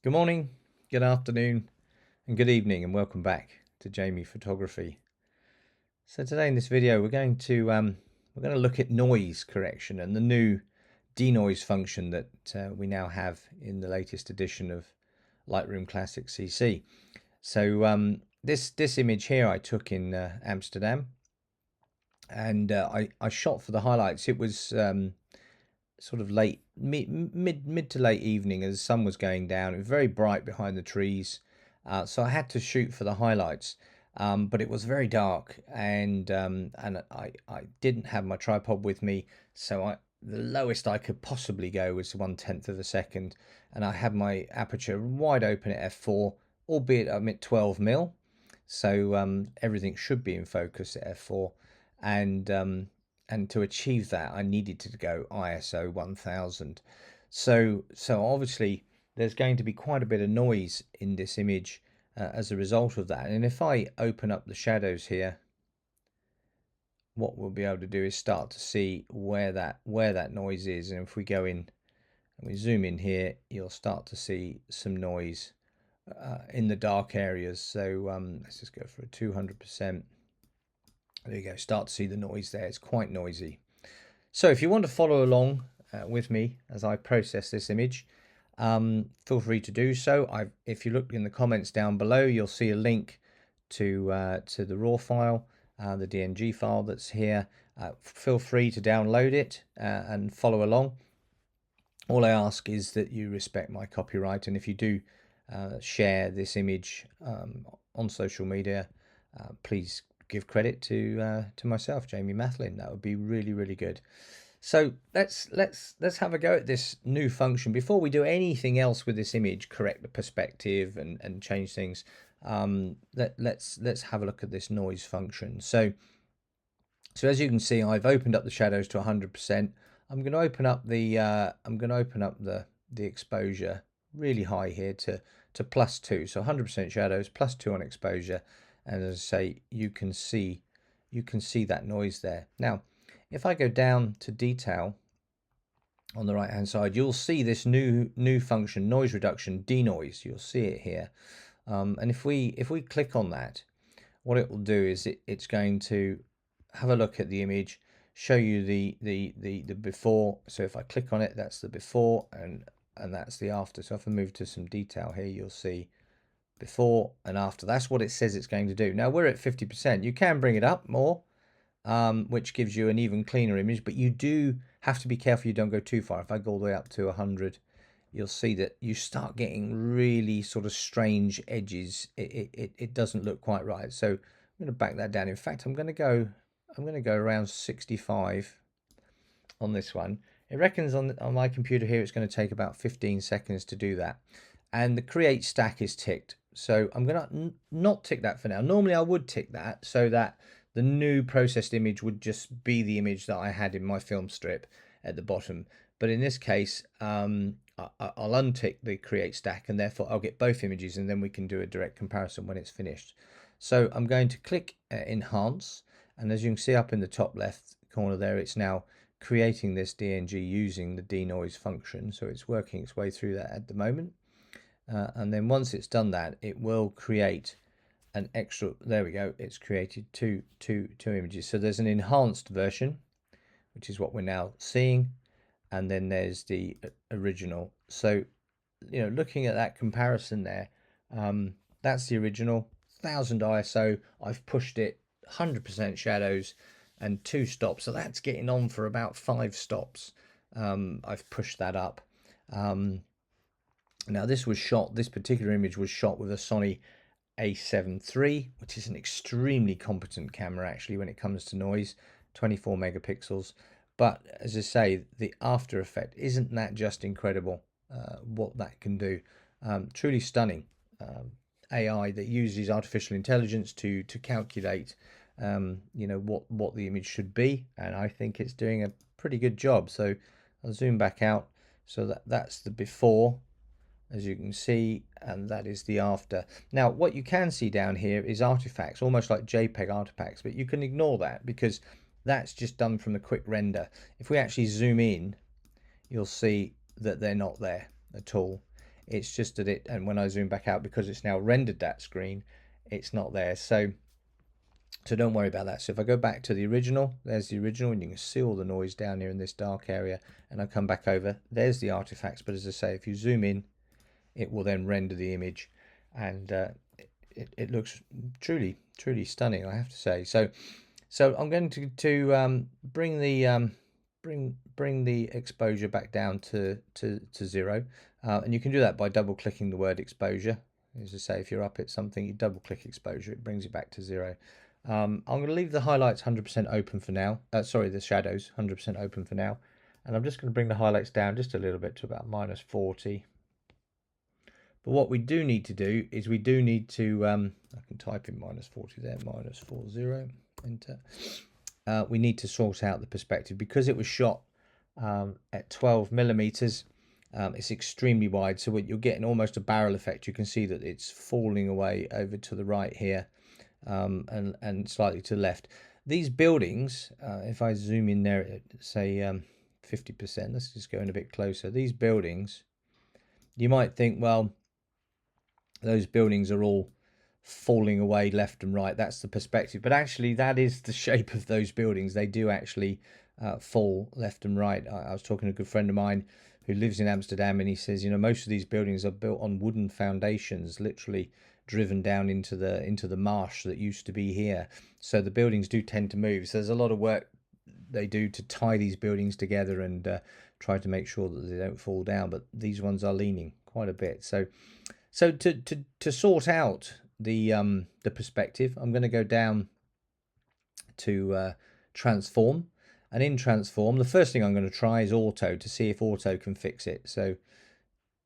Good morning, good afternoon, and good evening, and welcome back to Jamie Photography. So today in this video, we're going to look at noise correction and the new denoise function that we now have in the latest edition of Lightroom Classic CC. So this image here I took in Amsterdam, and I shot for the highlights. It was sort of late, mid to late evening as the sun was going down. It was very bright behind the trees, so I had to shoot for the highlights. But it was very dark, and I didn't have my tripod with me, so the lowest I could possibly go was 1/10 of a second, and I had my aperture wide open at f4, albeit I'm at 12mm, so everything should be in focus at f4, and to achieve that I needed to go ISO 1000. So obviously there's going to be quite a bit of noise in this image as a result of that. And if I open up the shadows here, what we'll be able to do is start to see where that noise is. And if we go in and we zoom in here, you'll start to see some noise in the dark areas. So let's just go for a 200%. There you go, start to see the noise there. It's quite noisy. So if you want to follow along with me as I process this image, feel free to do so. If you look in the comments down below, you'll see a link to the raw file, the DNG file that's here. Feel free to download it and follow along. All I ask is that you respect my copyright, and if you do share this image on social media, please give credit to myself, Jamie Mathlin. That would be really, really good. So let's have a go at this new function. Before we do anything else with this image, correct the perspective and change things, let's have a look at this noise function. So as you can see, I've opened up the shadows to 100%. I'm going to open up the exposure really high here to +2, so 100% shadows, +2 on exposure, and as I say, you can see that noise there. Now if I go down to detail on the right hand side, you'll see this new function, noise reduction, denoise. You'll see it here, and if we click on that, what it will do is it's going to have a look at the image, show you the before. So if I click on it, that's the before, and that's the after. So if I move to some detail here, you'll see before and after. That's what it says it's going to do. Now we're at 50%. You can bring it up more, which gives you an even cleaner image, but you do have to be careful you don't go too far. If I go all the way up to 100, you'll see that you start getting really sort of strange edges. It doesn't look quite right. So I'm going to back that down. In fact, I'm going to go around 65 on this one. It reckons on my computer here it's going to take about 15 seconds to do that, and the create stack is ticked. So I'm going to not tick that for now. Normally I would tick that so that the new processed image would just be the image that I had in my film strip at the bottom. But in this case, I'll untick the create stack, and therefore I'll get both images, and then we can do a direct comparison when it's finished. So I'm going to click enhance, and as you can see up in the top left corner there, it's now creating this DNG using the denoise function. So it's working its way through that at the moment. And then once it's done that, it will create an extra. There we go, it's created two images. So there's an enhanced version, which is what we're now seeing, and then there's the original. So looking at that comparison there, that's the original 1000 ISO. I've pushed it 100% shadows and 2 stops, so that's getting on for about 5 stops. I've pushed that up. Now this particular image was shot with a Sony A7 III, which is an extremely competent camera actually when it comes to noise, 24 megapixels. But as I say, the after effect, isn't that just incredible what that can do? Truly stunning. AI that uses artificial intelligence to calculate what the image should be, and I think it's doing a pretty good job. So I'll zoom back out. So that's the before, as you can see, and that is the after. Now what you can see down here is artifacts, almost like JPEG artifacts, but you can ignore that because that's just done from the quick render. If we actually zoom in, you'll see that they're not there at all. It's just that it, and when I zoom back out, because it's now rendered that screen, it's not there. So don't worry about that. So if I go back to the original, there's the original, and you can see all the noise down here in this dark area, and I come back over, there's the artifacts. But as I say, if you zoom in, it will then render the image, and it looks truly stunning, I have to say. So I'm going to bring the bring the exposure back down to 0, and you can do that by double clicking the word exposure. As I say, if you're up at something, you double click exposure, it brings it back to 0. I'm going to leave the highlights 100% open for now. Sorry, the shadows 100% open for now, and I'm just going to bring the highlights down just a little bit to about -40. But what we do need to do is we do need to, I can type in -40 there, -40, enter. We need to sort out the perspective because it was shot at 12 millimeters. It's extremely wide, so you're getting almost a barrel effect. You can see that it's falling away over to the right here, and slightly to the left. These buildings, if I zoom in there at say 50%, let's just go in a bit closer. These buildings, you might think, well, those buildings are all falling away left and right. That's the perspective, but actually that is the shape of those buildings. They do actually fall left and right. I was talking to a good friend of mine who lives in Amsterdam, and he says, you know, most of these buildings are built on wooden foundations, literally driven down into the marsh that used to be here. So the buildings do tend to move. So there's a lot of work they do to tie these buildings together and try to make sure that they don't fall down. But these ones are leaning quite a bit. So to sort out the perspective, I'm going to go down to transform, and in transform, the first thing I'm going to try is auto to see if auto can fix it. So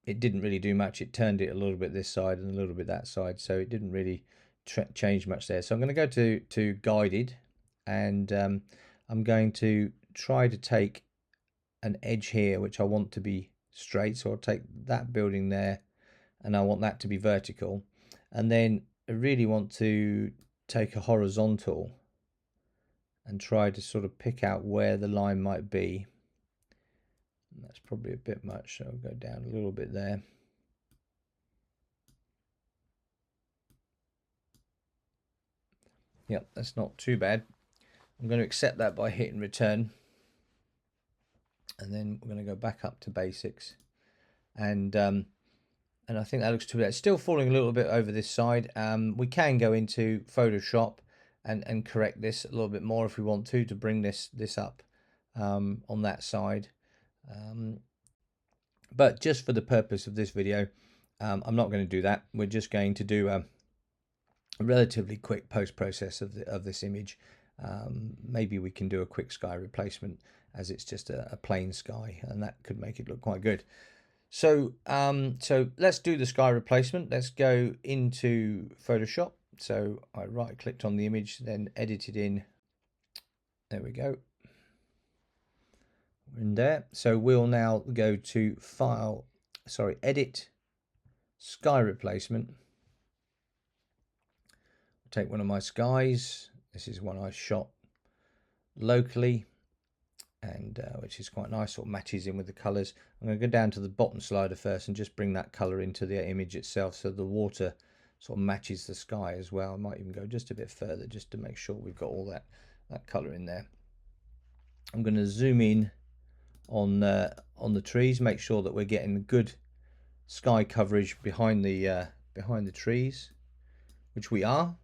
it didn't really do much. It turned it a little bit this side and a little bit that side, so it didn't really change much there. So I'm going to go to guided, and I'm going to try to take an edge here which I want to be straight. So I'll take that building there, and I want that to be vertical, and then I really want to take a horizontal and try to sort of pick out where the line might be. That's probably a bit much, so I'll go down a little bit there. Yep, that's not too bad. I'm going to accept that by hitting return, and then we're going to go back up to basics, and I think that looks too bad. It's still falling a little bit over this side. We can go into Photoshop and correct this a little bit more if we want to bring this up on that side. But just for the purpose of this video, I'm not going to do that. We're just going to do a relatively quick post-process of this image. Maybe we can do a quick sky replacement, as it's just a plain sky, and that could make it look quite good. So let's do the sky replacement. Let's go into Photoshop. So I right clicked on the image, then edited in. There we go. We're in there. So we'll now go to File, sorry, Edit, Sky Replacement. I'll take one of my skies. This is one I shot locally, and which is quite nice, sort of matches in with the colors. I'm going to go down to the bottom slider first and just bring that color into the image itself, so the water sort of matches the sky as well. I might even go just a bit further just to make sure we've got all that color in there. I'm going to zoom in on the trees, make sure that we're getting good sky coverage behind the trees, which we are.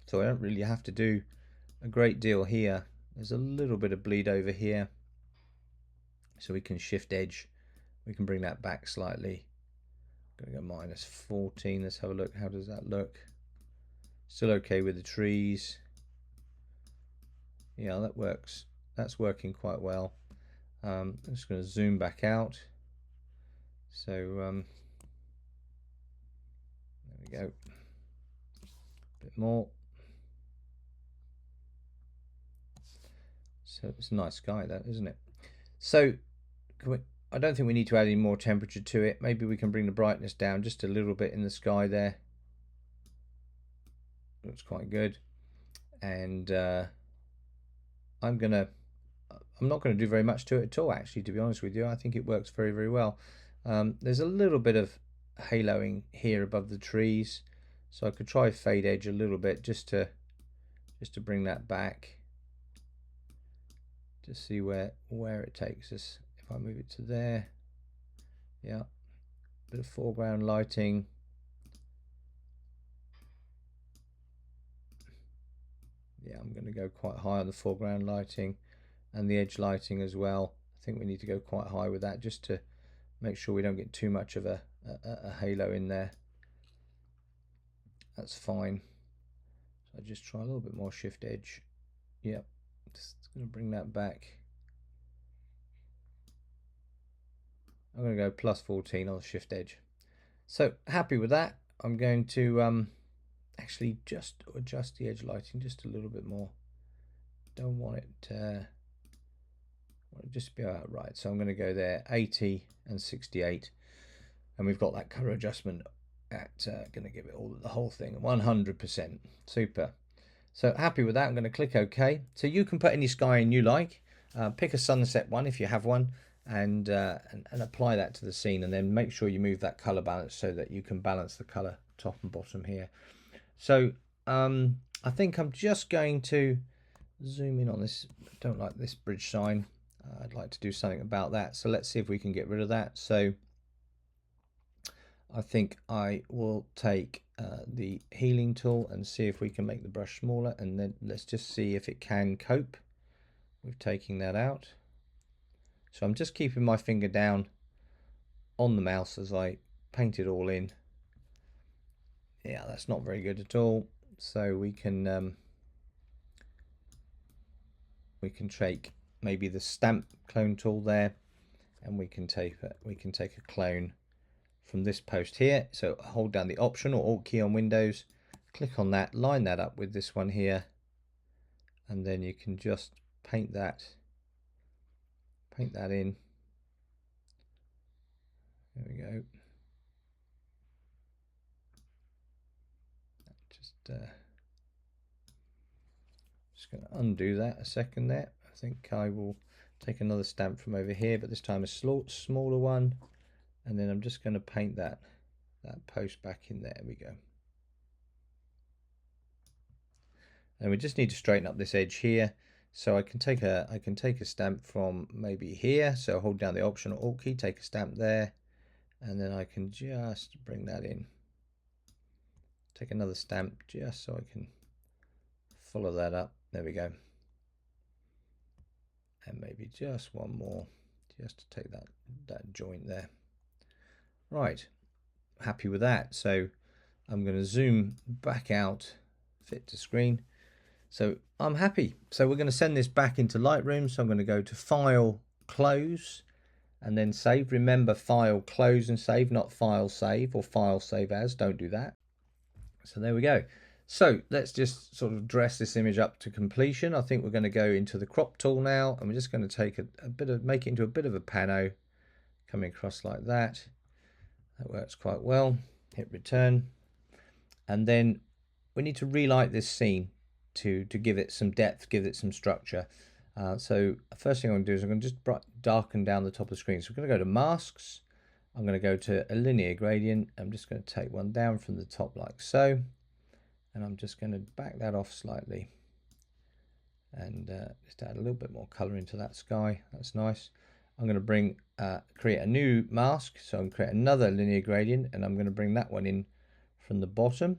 So I don't really have to do a great deal here. There's a little bit of bleed over here, so we can shift edge. We can bring that back slightly. I'm going to go -14. Let's have a look. How does that look? Still okay with the trees. Yeah, that works. That's working quite well. I'm just going to zoom back out. So there we go. A bit more. So it's a nice sky, that, isn't it? So I don't think we need to add any more temperature to it. Maybe we can bring the brightness down just a little bit in the sky there. Looks quite good. And I'm not going to do very much to it at all, actually, to be honest with you. I think it works very, very well. There's a little bit of haloing here above the trees, so I could try fade edge a little bit just to bring that back, to see where it takes us. If I move it to there, yeah, bit of foreground lighting. Yeah, I'm going to go quite high on the foreground lighting and the edge lighting as well. I think we need to go quite high with that just to make sure we don't get too much of a halo in there. That's fine. So I just try a little bit more shift edge. Yep, just going to bring that back. I'm going to go plus 14 on the shift edge. So happy with that. I'm going to actually just adjust the edge lighting just a little bit more. Don't want it just be about right. So I'm going to go there 80 and 68, and we've got that color adjustment at going to give it all the whole thing 100%. Super. So happy with that. I'm going to click OK. So you can put any sky in you like. Pick a sunset one if you have one, and apply that to the scene, and then make sure you move that color balance so that you can balance the color top and bottom here. So I think I'm just going to zoom in on this. I don't like this bridge sign. I'd like to do something about that. So let's see if we can get rid of that. So I think I will take the healing tool and see if we can make the brush smaller, and then let's just see if it can cope with taking that out. So I'm just keeping my finger down on the mouse as I paint it all in. Yeah, that's not very good at all. So we can take maybe the stamp clone tool there, and we can take a clone from this post here. So hold down the Option or Alt key on Windows, click on that, line that up with this one here, and then you can just paint that in. There we go. Just going to undo that a second there. I think I will take another stamp from over here, but this time a smaller one, and then I'm just going to paint that post back in there. We go. And we just need to straighten up this edge here. So I can take a stamp from maybe here. So hold down the Option or Alt key, take a stamp there, and then I can just bring that in. Take another stamp just so I can follow that up. There we go. And maybe just one more, just to take that joint there. Right, happy with that. So I'm going to zoom back out, fit to screen. So I'm happy. So we're going to send this back into Lightroom. So I'm going to go to File, Close, and then Save. Remember, File, Close and Save, not File, Save or File, Save As. Don't do that. So there we go. So let's just sort of dress this image up to completion. I think we're going to go into the crop tool now, and we're just going to take make it into a bit of a pano, coming across like that. That works quite well. Hit return, and then we need to relight this scene to give it some depth, give it some structure. So first thing I'm going to do is I'm going to just darken down the top of the screen. So we're going to go to Masks. I'm going to go to a linear gradient. I'm just going to take one down from the top like so. And I'm just going to back that off slightly, and just add a little bit more color into that sky. That's nice. I'm going to create a new mask. So I'm going to create another linear gradient, and I'm going to bring that one in from the bottom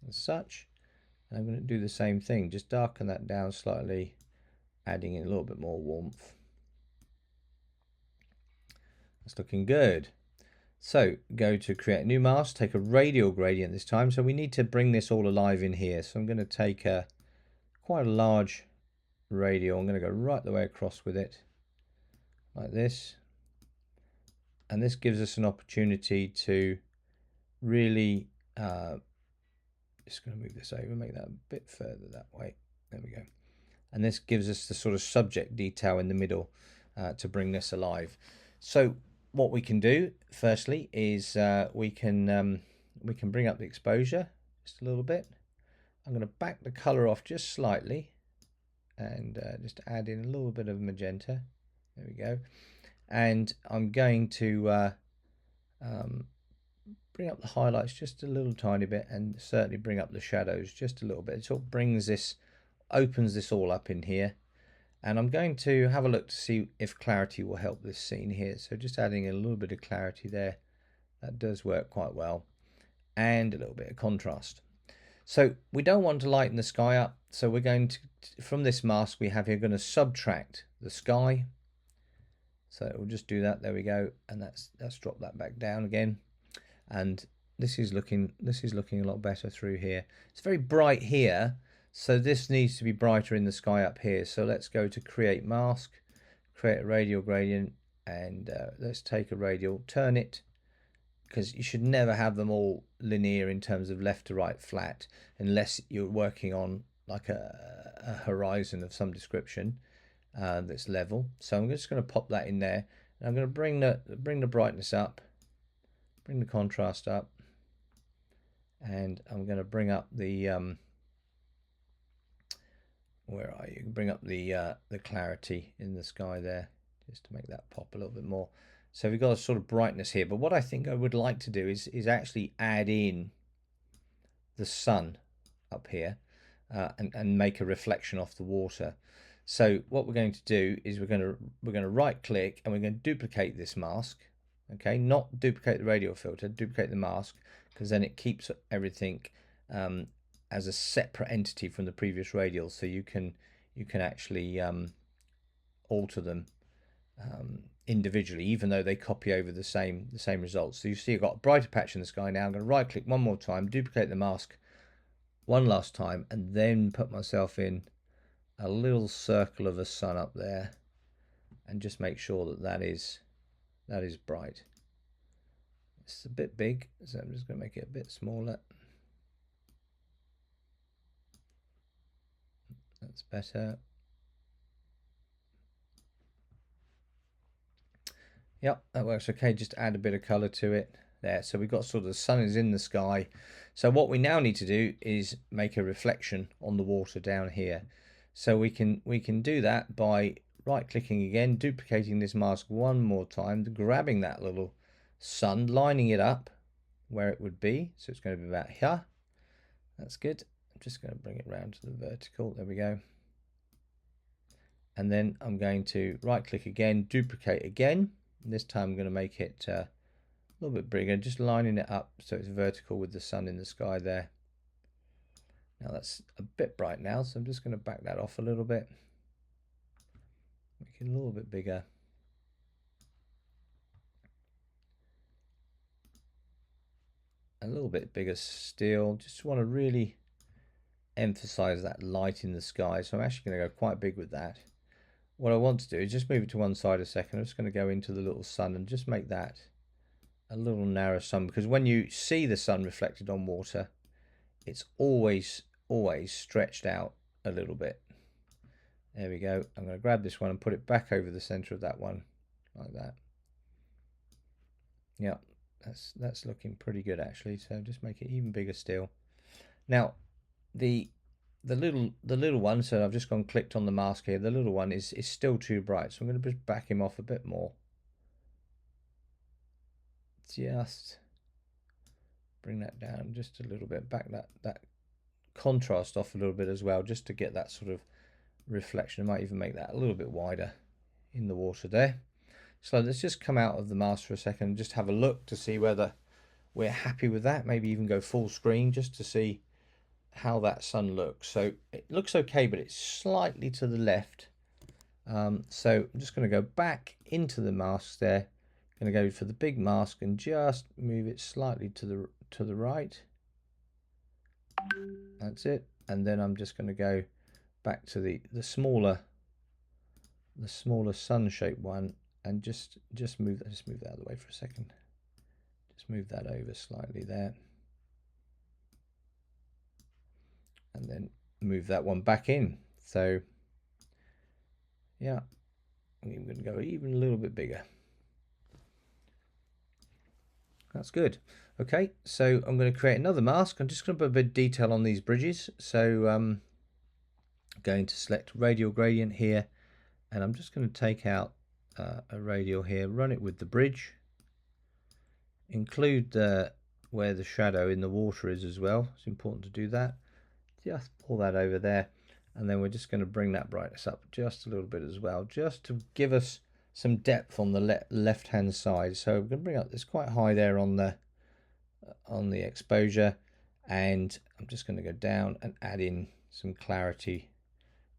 as such. And I'm going to do the same thing, just darken that down slightly, adding in a little bit more warmth. That's looking good. So go to create a new mask, take a radial gradient this time. So we need to bring this all alive in here. So I'm going to take quite a large radial. I'm going to go right the way across with it like this. And this gives us an opportunity to really, just going to move this over, make that a bit further that way. There we go. And this gives us the sort of subject detail in the middle to bring this alive. So what we can do firstly is we can bring up the exposure just a little bit. I'm going to back the color off just slightly, and just add in a little bit of magenta. There we go. And I'm going to Bring up the highlights just a little tiny bit, and certainly bring up the shadows just a little bit. It sort of brings this, opens this all up in here. And I'm going to have a look to see if clarity will help this scene here. So just adding a little bit of clarity there. That does work quite well. And a little bit of contrast. So we don't want to lighten the sky up. So we're going to, from this mask we have here, going to subtract the sky. So we'll just do that. There we go. And let's drop that back down again. And this is looking a lot better through here. It's very bright here. So this needs to be brighter in the sky up here. So let's go to create mask, create a radial gradient, and let's take a radial, turn it, because you should never have them all linear in terms of left to right flat, unless you're working on like a horizon of some description that's level. So I'm just going to pop that in there. And I'm going to bring the brightness up, bring the contrast up, and I'm going to bring up the where are you? Bring up the clarity in the sky there, just to make that pop a little bit more. So we've got a sort of brightness here, but what I think I would like to do is actually add in the sun up here and make a reflection off the water. So what we're going to do is we're going to right click and we're going to duplicate this mask. Okay, not duplicate the radial filter, duplicate the mask, because then it keeps everything as a separate entity from the previous radial, so you can actually alter them individually, even though they copy over the same results. So you see I've got a brighter patch in the sky now. I'm going to right click one more time, duplicate the mask one last time, and then put myself in a little circle of a sun up there, and just make sure that is bright. It's a bit big, so I'm just going to make it a bit smaller. That's better. Yep, that works okay. Just add a bit of color to it there. So we've got sort of the sun is in the sky. So what we now need to do is make a reflection on the water down here. So we can do that by right clicking again, duplicating this mask one more time, grabbing that little sun, lining it up where it would be. So it's going to be about here. That's good. I'm just going to bring it round to the vertical. There we go. And then I'm going to right click again, duplicate again. This time I'm going to make it a little bit bigger, just lining it up so it's vertical with the sun in the sky there. Now that's a bit bright now, so I'm just going to back that off a little bit. Make it a little bit bigger. A little bit bigger still. Just want to really emphasize that light in the sky. So I'm actually going to go quite big with that. What I want to do is just move it to one side a second. I'm just going to go into the little sun and just make that a little narrow sun, because when you see the sun reflected on water, it's always stretched out a little bit. There we go. I'm going to grab this one and put it back over the center of that one like that. Yeah, that's looking pretty good actually. So just make it even bigger still. Now the little one, so I've just gone clicked on the mask here. The little one is still too bright, so I'm going to just back him off a bit more. Just bring that down just a little bit, back that contrast off a little bit as well, just to get that sort of reflection. I might even make that a little bit wider in the water there. So let's just come out of the mask for a second and just have a look to see whether we're happy with that. Maybe even go full screen just to see how that sun looks. So it looks okay, but it's slightly to the left. So I'm just going to go back into the mask there. Going to go for the big mask and just move it slightly to the right. That's it. And then I'm just going to go back to the smaller sun shaped one, and just move that out of the way for a second. Just move that over slightly there. And then move that one back in. So yeah, I'm going to go even a little bit bigger. That's good. Okay, so I'm going to create another mask. I'm just going to put a bit of detail on these bridges. So I'm going to select radial gradient here, and I'm just going to take out a radial here, run it with the bridge, include where the shadow in the water is as well. It's important to do that. Just pull that over there, and then we're just going to bring that brightness up just a little bit as well, just to give us some depth on the left hand side. So we're going to bring up this quite high there on the exposure, and I'm just going to go down and add in some clarity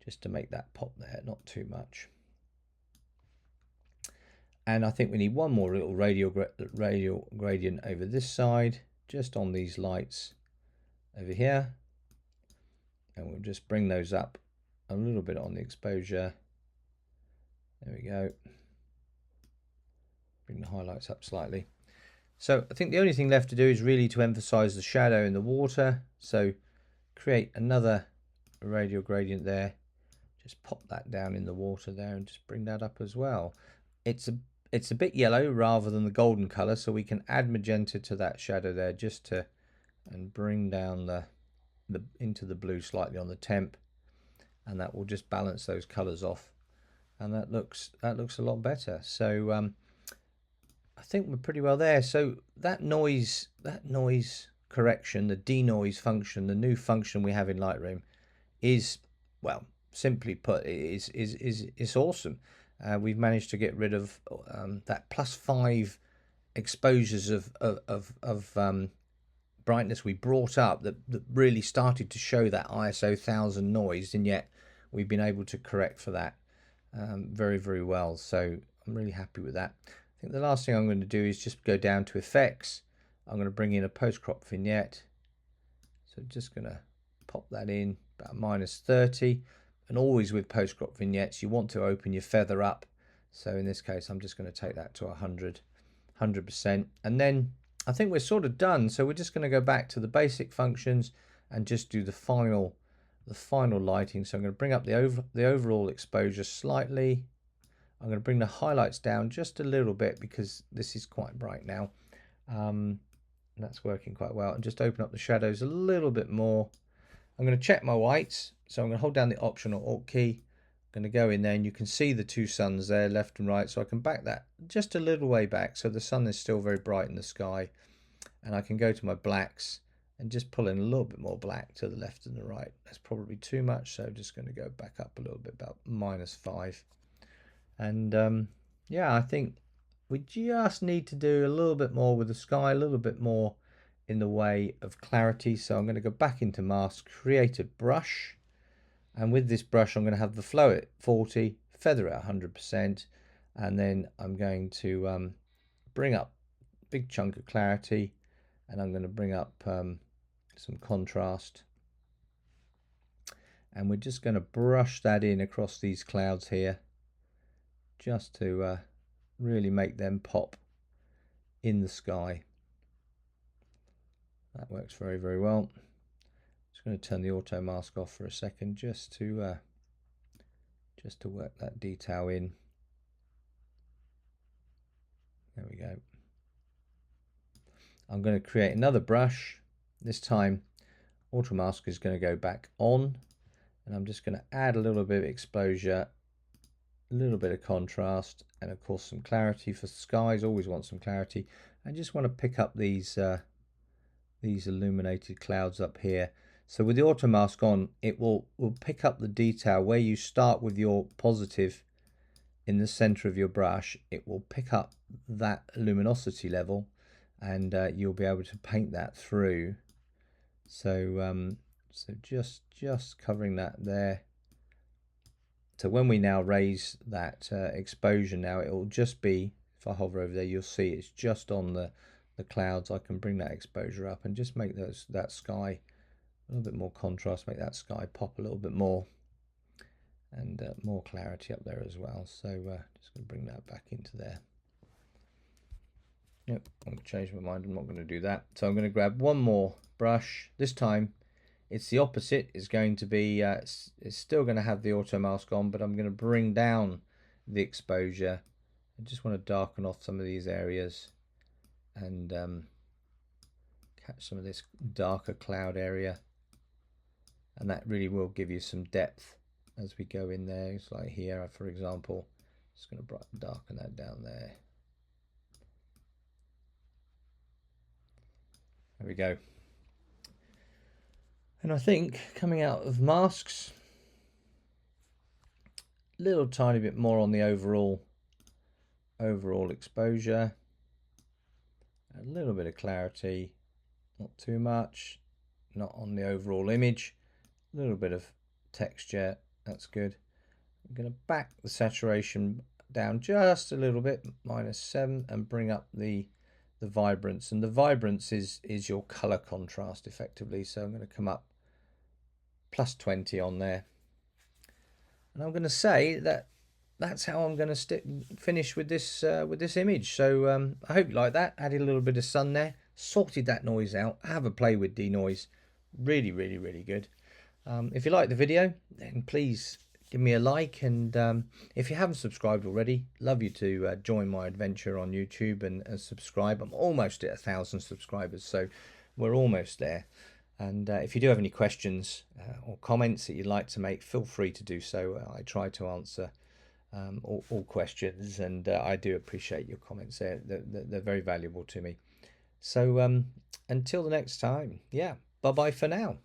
just to make that pop there, not too much. And I think we need one more little radial gradient over this side, just on these lights over here. And we'll just bring those up a little bit on the exposure. There we go. Bring the highlights up slightly. So I think the only thing left to do is really to emphasize the shadow in the water. So create another radial gradient there. Just pop that down in the water there and just bring that up as well. It's a bit yellow rather than the golden color, so we can add magenta to that shadow there just to and bring down the into the blue slightly on the temp, and that will just balance those colors off, and that looks a lot better. So I think we're pretty well there. So that noise correction, the denoise function, the new function we have in Lightroom, is, well, simply put, is awesome. We've managed to get rid of that +5 exposures of brightness we brought up that really started to show that ISO 1000 noise, and yet we've been able to correct for that very, very well. So I'm really happy with that. I think the last thing I'm going to do is just go down to effects. I'm going to bring in a post-crop vignette. So just going to pop that in about -30. And always with post-crop vignettes, you want to open your feather up. So in this case, I'm just going to take that to 100%. And then I think we're sort of done. So we're just going to go back to the basic functions and just do the final lighting. So I'm going to bring up the overall exposure slightly. I'm going to bring the highlights down just a little bit because this is quite bright now. That's working quite well. And just open up the shadows a little bit more. I'm going to check my whites. So I'm going to hold down the Option or Alt key. I'm going to go in there, and you can see the two suns there, left and right. So I can back that just a little way back, so the sun is still very bright in the sky. And I can go to my blacks and just pull in a little bit more black to the left and the right. That's probably too much, so just going to go back up a little bit, about -5. And yeah, I think we just need to do a little bit more with the sky, a little bit more in the way of clarity. So I'm going to go back into mask, create a brush, and with this brush I'm going to have the flow at 40, feather at 100%, and then I'm going to bring up a big chunk of clarity, and I'm going to bring up some contrast, and we're just going to brush that in across these clouds here, just to really make them pop in the sky. That works very, very well. Just going to turn the auto mask off for a second, just to work that detail in. There we go. I'm going to create another brush. This time auto mask is going to go back on, and I'm just going to add a little bit of exposure, a little bit of contrast, and of course some clarity for skies. Always want some clarity. I just want to pick up these illuminated clouds up here. So with the auto mask on, it will pick up the detail where you start with your positive in the center of your brush. It will pick up that luminosity level, and you'll be able to paint that through. So so just covering that there. So when we now raise that exposure, now it will just be, if I hover over there, you'll see it's just on the clouds. I can bring that exposure up and just make that sky a little bit more contrast, make that sky pop a little bit more, and more clarity up there as well. So just going to bring that back into there. Yep, I'm going to change my mind. I'm not going to do that. So I'm going to grab one more brush. This time it's the opposite. It's going to be, it's still going to have the auto mask on, but I'm going to bring down the exposure. I just want to darken off some of these areas and catch some of this darker cloud area. And that really will give you some depth as we go in there. It's like here, for example, just going to darken that down there. we go. And I think coming out of masks, a little tiny bit more on the overall exposure, a little bit of clarity, not too much, not on the overall image, a little bit of texture, that's good. I'm going to back the saturation down just a little bit, -7, and bring up the vibrance. And the vibrance is your color contrast effectively. So I'm going to come up +20 on there. And I'm going to say that that's how I'm going to finish with this image. So I hope you like that. Added a little bit of sun there, sorted that noise out. Have a play with Denoise. Really, really, really good. If you like the video, then please give me a like, and if you haven't subscribed already, love you to join my adventure on YouTube and subscribe. I'm almost at 1,000 subscribers, so we're almost there. And if you do have any questions or comments that you'd like to make, feel free to do so. I try to answer all questions, and I do appreciate your comments. They're very valuable to me. So until the next time, yeah, bye bye for now.